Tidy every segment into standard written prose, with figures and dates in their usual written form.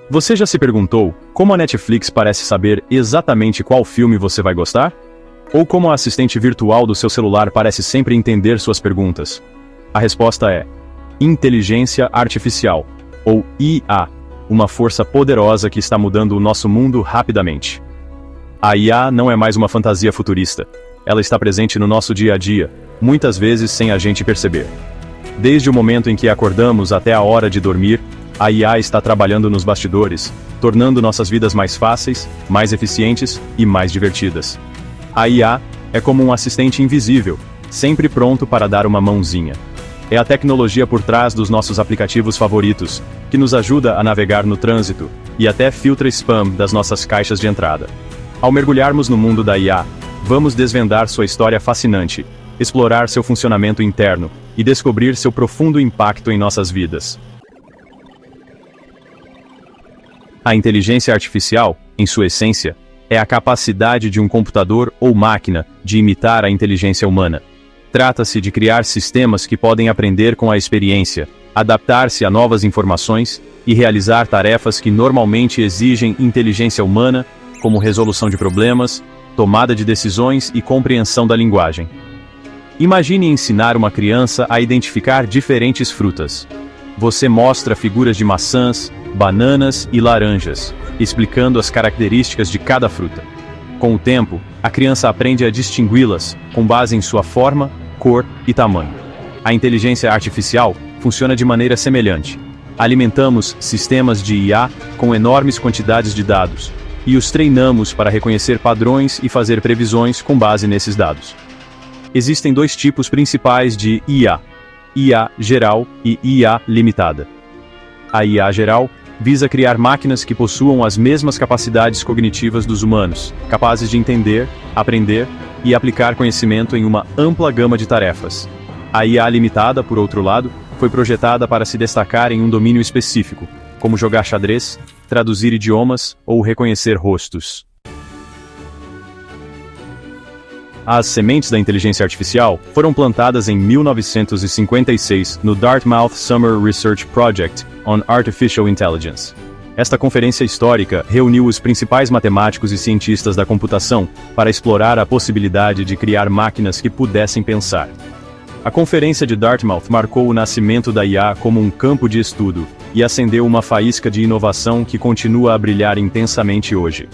Você já se perguntou como a Netflix parece saber exatamente qual filme você vai gostar? Ou como a assistente virtual do seu celular parece sempre entender suas perguntas? A resposta é inteligência artificial, ou IA, uma força poderosa que está mudando o nosso mundo rapidamente. A IA não é mais uma fantasia futurista. Ela está presente no nosso dia a dia, muitas vezes sem a gente perceber. Desde o momento em que acordamos até a hora de dormir, a IA está trabalhando nos bastidores, tornando nossas vidas mais fáceis, mais eficientes e mais divertidas. A IA é como um assistente invisível, sempre pronto para dar uma mãozinha. É a tecnologia por trás dos nossos aplicativos favoritos, que nos ajuda a navegar no trânsito e até filtra spam das nossas caixas de entrada. Ao mergulharmos no mundo da IA, vamos desvendar sua história fascinante, explorar seu funcionamento interno e descobrir seu profundo impacto em nossas vidas. A inteligência artificial, em sua essência, é a capacidade de um computador ou máquina de imitar a inteligência humana. Trata-se de criar sistemas que podem aprender com a experiência, adaptar-se a novas informações e realizar tarefas que normalmente exigem inteligência humana, como resolução de problemas, tomada de decisões e compreensão da linguagem. Imagine ensinar uma criança a identificar diferentes frutas. Você mostra figuras de maçãs, bananas e laranjas, explicando as características de cada fruta. Com o tempo, a criança aprende a distingui-las com base em sua forma, cor e tamanho. A inteligência artificial funciona de maneira semelhante. Alimentamos sistemas de IA com enormes quantidades de dados e os treinamos para reconhecer padrões e fazer previsões com base nesses dados. Existem dois tipos principais de IA: IA geral e IA limitada. A IA geral visa criar máquinas que possuam as mesmas capacidades cognitivas dos humanos, capazes de entender, aprender e aplicar conhecimento em uma ampla gama de tarefas. A IA limitada, por outro lado, foi projetada para se destacar em um domínio específico, como jogar xadrez, traduzir idiomas ou reconhecer rostos. As sementes da inteligência artificial foram plantadas em 1956 no Dartmouth Summer Research Project on Artificial Intelligence. Esta conferência histórica reuniu os principais matemáticos e cientistas da computação para explorar a possibilidade de criar máquinas que pudessem pensar. A conferência de Dartmouth marcou o nascimento da IA como um campo de estudo e acendeu uma faísca de inovação que continua a brilhar intensamente hoje.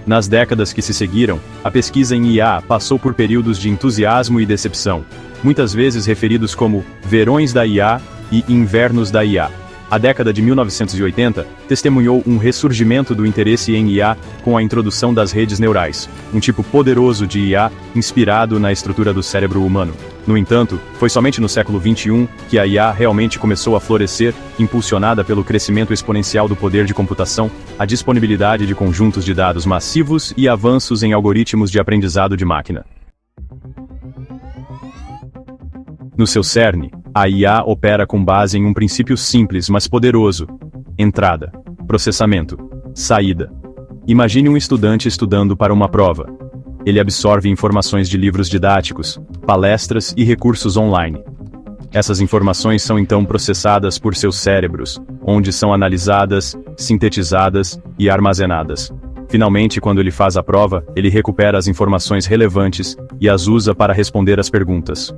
Nas décadas que se seguiram, a pesquisa em IA passou por períodos de entusiasmo e decepção, muitas vezes referidos como verões da IA e invernos da IA. A década de 1980 testemunhou um ressurgimento do interesse em IA com a introdução das redes neurais, um tipo poderoso de IA inspirado na estrutura do cérebro humano. No entanto, foi somente no século XXI que a IA realmente começou a florescer, impulsionada pelo crescimento exponencial do poder de computação, a disponibilidade de conjuntos de dados massivos e avanços em algoritmos de aprendizado de máquina. No seu cerne, a IA opera com base em um princípio simples, mas poderoso: entrada, processamento, saída. Imagine um estudante estudando para uma prova. Ele absorve informações de livros didáticos, palestras e recursos online. Essas informações são então processadas por seus cérebros, onde são analisadas, sintetizadas e armazenadas. Finalmente, quando ele faz a prova, ele recupera as informações relevantes e as usa para responder às perguntas.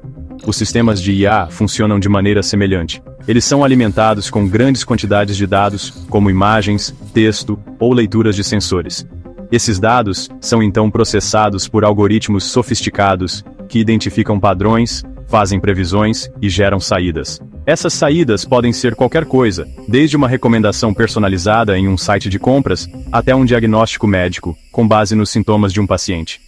Os sistemas de IA funcionam de maneira semelhante. Eles são alimentados com grandes quantidades de dados, como imagens, texto ou leituras de sensores. Esses dados são então processados por algoritmos sofisticados que identificam padrões, fazem previsões e geram saídas. Essas saídas podem ser qualquer coisa, desde uma recomendação personalizada em um site de compras até um diagnóstico médico, com base nos sintomas de um paciente.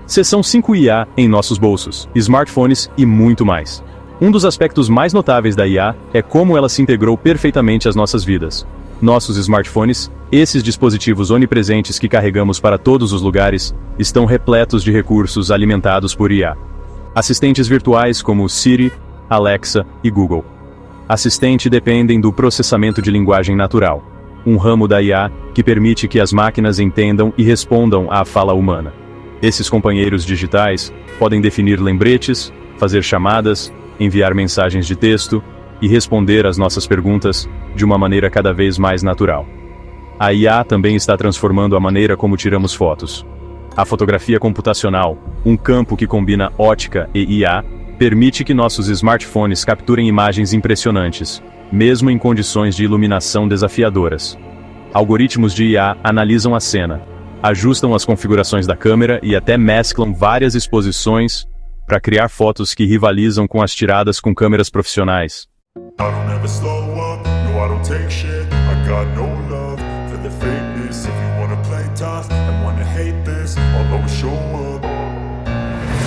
Seção 5: IA em nossos bolsos, smartphones e muito mais. Um dos aspectos mais notáveis da IA é como ela se integrou perfeitamente às nossas vidas. Nossos smartphones, esses dispositivos onipresentes que carregamos para todos os lugares, estão repletos de recursos alimentados por IA. Assistentes virtuais como Siri, Alexa e Google Assistente dependem do processamento de linguagem natural, um ramo da IA que permite que as máquinas entendam e respondam à fala humana. Esses companheiros digitais podem definir lembretes, fazer chamadas, enviar mensagens de texto, e responder às nossas perguntas de uma maneira cada vez mais natural. A IA também está transformando a maneira como tiramos fotos. A fotografia computacional, um campo que combina ótica e IA, permite que nossos smartphones capturem imagens impressionantes, mesmo em condições de iluminação desafiadoras. Algoritmos de IA analisam a cena, ajustam as configurações da câmera e até mesclam várias exposições para criar fotos que rivalizam com as tiradas com câmeras profissionais.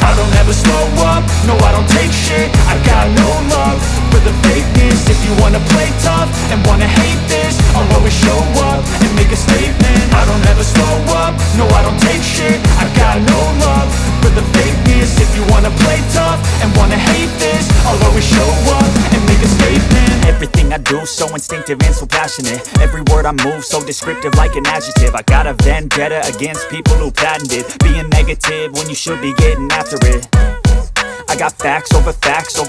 I don't ever slow up, no I don't take shit. I got no love for the fakeness. If you wanna play tough and wanna hate this, I'll always show up and make a statement. I don't ever slow up, no I don't take shit. I got no love for the fakeness. If you wanna play tough and wanna hate this, I'll always show up and make a statement. Everything I do so instinctive and so passionate. Every word I move so descriptive like an adjective. I got a vendetta against people who patented being negative when you should be getting after it. I got facts over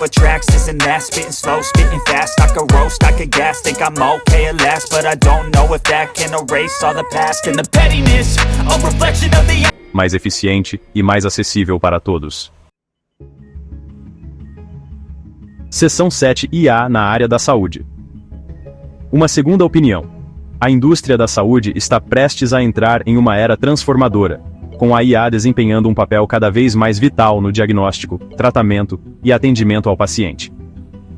tracks, this and that. Spitting slow, spitting fast. I could roast, I could gas. Think I'm okay at last, but I don't know if that can erase all the past. And the pettiness, a reflection of the... Mais eficiente e mais acessível para todos. Seção 7 IA na área da saúde. Uma segunda opinião. A indústria da saúde está prestes a entrar em uma era transformadora, com a IA desempenhando um papel cada vez mais vital no diagnóstico, tratamento e atendimento ao paciente.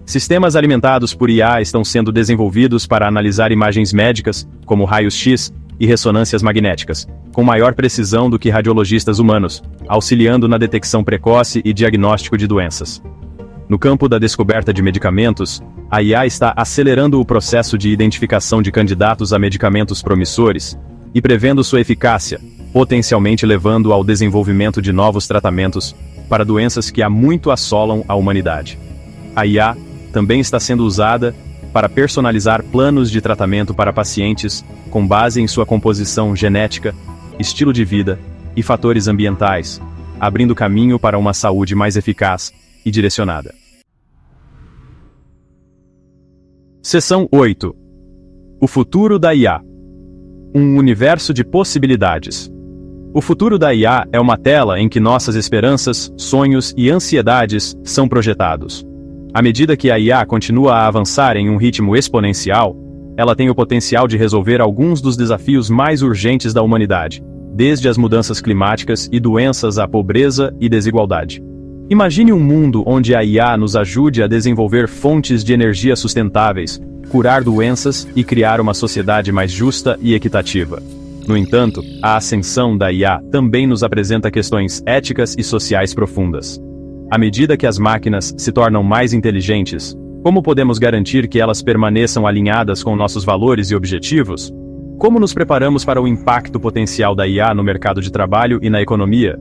Sistemas alimentados por IA estão sendo desenvolvidos para analisar imagens médicas, como raios-X e ressonâncias magnéticas, com maior precisão do que radiologistas humanos, auxiliando na detecção precoce e diagnóstico de doenças. No campo da descoberta de medicamentos, a IA está acelerando o processo de identificação de candidatos a medicamentos promissores e prevendo sua eficácia, potencialmente levando ao desenvolvimento de novos tratamentos para doenças que há muito assolam a humanidade. A IA também está sendo usada para personalizar planos de tratamento para pacientes com base em sua composição genética, estilo de vida e fatores ambientais, abrindo caminho para uma saúde mais eficaz e direcionada. Seção 8. O futuro da IA. Um universo de possibilidades. O futuro da IA é uma tela em que nossas esperanças, sonhos e ansiedades são projetados. À medida que a IA continua a avançar em um ritmo exponencial, ela tem o potencial de resolver alguns dos desafios mais urgentes da humanidade, desde as mudanças climáticas e doenças à pobreza e desigualdade. Imagine um mundo onde a IA nos ajude a desenvolver fontes de energia sustentáveis, curar doenças e criar uma sociedade mais justa e equitativa. No entanto, a ascensão da IA também nos apresenta questões éticas e sociais profundas. À medida que as máquinas se tornam mais inteligentes, como podemos garantir que elas permaneçam alinhadas com nossos valores e objetivos? Como nos preparamos para o impacto potencial da IA no mercado de trabalho e na economia?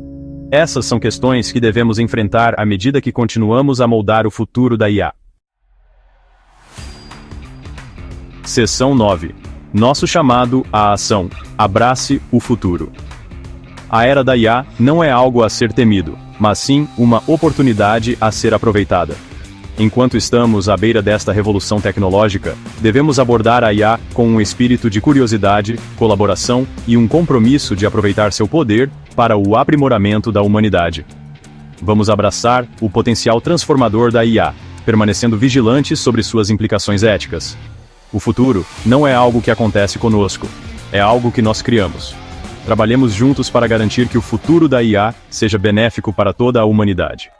Essas são questões que devemos enfrentar à medida que continuamos a moldar o futuro da IA. Seção 9. Nosso chamado à ação. Abrace o futuro. A era da IA não é algo a ser temido, mas sim uma oportunidade a ser aproveitada. Enquanto estamos à beira desta revolução tecnológica, devemos abordar a IA com um espírito de curiosidade, colaboração e um compromisso de aproveitar seu poder para o aprimoramento da humanidade. Vamos abraçar o potencial transformador da IA, permanecendo vigilantes sobre suas implicações éticas. O futuro não é algo que acontece conosco, é algo que nós criamos. Trabalhemos juntos para garantir que o futuro da IA seja benéfico para toda a humanidade.